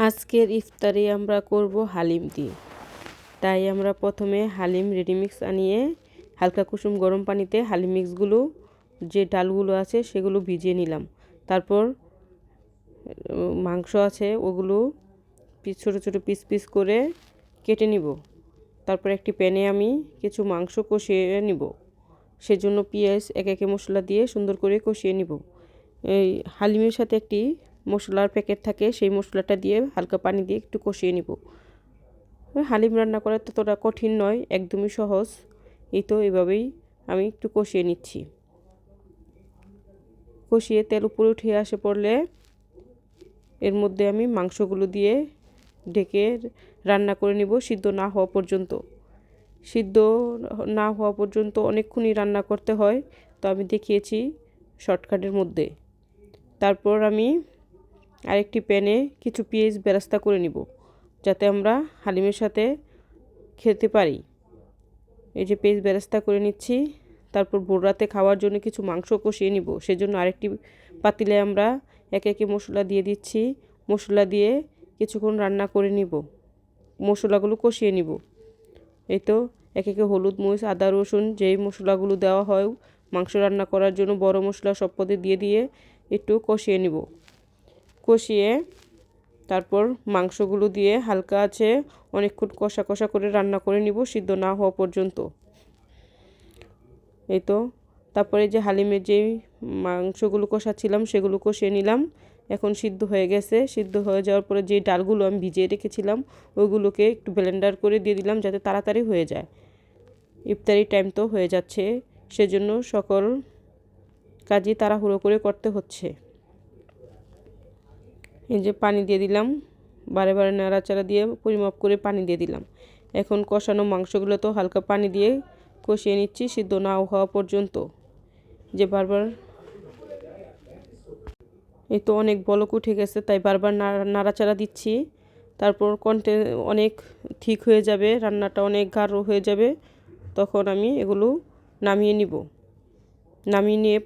আজকের ইফতারে আমরা করব হালিম দিয়ে। তাই আমরা প্রথমে হালিম রেডিমিক্স আনিয়ে হালকা কুসুম গরম পানিতে হালিম মিক্সগুলো যে ডালগুলো আছে সেগুলো ভিজিয়ে নিলাম। তারপর মাংস আছে ওগুলো ছোটো ছোটো পিস পিস করে কেটে নিব। তারপর একটি প্যানে আমি কিছু মাংস কষিয়ে নিব। সেজন্য পেঁয়াজ একে মশলা দিয়ে সুন্দর করে কষিয়ে নিব। এই হালিমের সাথে একটি মশলার প্যাকেট থাকে, সেই মশলাটা দিয়ে হালকা পানি দিয়ে একটু কষিয়ে নিব। হালিম রান্না করা ততটা কঠিন নয়, একদমই সহজ। এই তো এভাবেই আমি একটু কষিয়ে নিচ্ছি। কষিয়ে তেল উপরে উঠে আসে পড়লে এর মধ্যে আমি মাংসগুলো দিয়ে ঢেকে রান্না করে নিব সিদ্ধ না হওয়া পর্যন্ত। সিদ্ধ না হওয়া পর্যন্ত অনেকক্ষণই রান্না করতে হয়, তো আমি দেখিয়েছি শর্টকাটের মধ্যে। তারপর আমি আরেকটি প্যানে কিছু পেঁয়াজ বেরেস্তা করে নিব, যাতে আমরা হালিমের সাথে খেতে পারি। এই যে পেঁয়াজ বেরেস্তা করে নিচ্ছি। তারপর ভোর রাতে খাওয়ার জন্য কিছু মাংস কষিয়ে নিব, সেজন্য আরেকটি পাতিলে আমরা একে মশলা দিয়ে দিচ্ছি। মশলা দিয়ে কিছুক্ষণ রান্না করে নিব, মশলাগুলো কষিয়ে নিব। এই তো একে হলুদ, মরিচ, আদা, রসুন যেই মশলাগুলো দেওয়া হয় মাংস রান্না করার জন্য, বড় মশলা সব পদে দিয়ে একটু কষিয়ে নিব। কষিয়ে তারপর মাংসগুলো দিয়ে হালকা আছে অনেকক্ষণ কষা করে রান্না করে নিব সিদ্ধ না হওয়া পর্যন্ত। এই তো তারপরে যে হালিমের যে মাংসগুলো কষাচ্ছিলাম সেগুলো কষিয়ে নিলাম। এখন সিদ্ধ হয়ে গেছে। সিদ্ধ হয়ে যাওয়ার পরে যে ডালগুলো আমি ভিজিয়ে রেখেছিলাম ওইগুলোকে একটু ব্লেন্ডার করে দিয়ে দিলাম, যাতে তাড়াতাড়ি হয়ে যায়। ইফতারি টাইম তো হয়ে যাচ্ছে, সেজন্য সকল কাজই তাড়াহুড়ো করে করতে হচ্ছে। এই যে পানি দিয়ে দিলাম, বারে নাড়াচাড়া দিয়ে পরিমাপ করে পানি দিয়ে দিলাম। এখন কষানো মাংসগুলো তো হালকা পানি দিয়ে কষিয়ে নিচ্ছি সিদ্ধ না হওয়া পর্যন্ত। যে বারবার এই তো অনেক বলক উঠে গেছে, তাই বারবার নাড়াচাড়া দিচ্ছি। তারপর অনেক ঠিক হয়ে যাবে, রান্নাটা অনেক গাঢ় হয়ে যাবে, তখন আমি এগুলো নামিয়ে নিব। নামিয়ে নিয়ে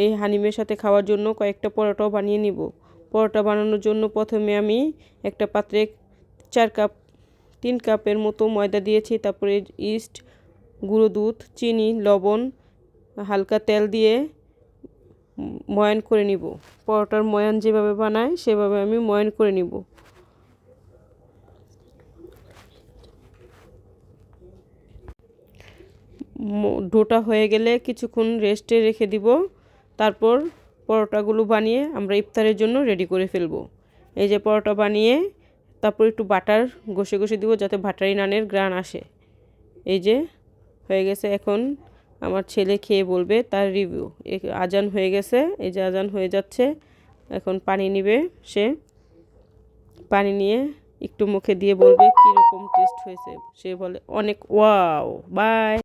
এই হালিমের সাথে খাওয়ার জন্য কয়েকটা পরোটাও বানিয়ে নিব। পরোটা বানানোর জন্য প্রথমে আমি একটা পাত্রে 3 কাপের মতো ময়দা দিয়েছি। তারপরে ইস্ট, গুঁড়ো দুধ, চিনি, লবণ, হালকা তেল দিয়ে ময়ান করে নিব। পরোটার ময়ান যেভাবে বানায় সেভাবে আমি ময়ান করে নিব। ডোটা হয়ে গেলে কিছুক্ষণ রেস্টে রেখে দিব। তারপর পরোটাগুলো বানিয়ে আমরা ইফতারের জন্য রেডি করে ফেলব। এই যে পরোটা বানিয়ে তারপর একটু বাটার ঘষে দিব, যাতে বাটারি নানের গ্রান আসে। এই যে হয়ে গেছে। এখন আমার ছেলে খেয়ে বলবে তার রিভিউ। আজান হয়ে গেছে, এই যে আজান হয়ে যাচ্ছে। এখন পানি নিবে সে, পানি নিয়ে একটু মুখে দিয়ে বলবে কীরকম টেস্ট হয়েছে। সে বলে অনেক ওয়াও। বাই।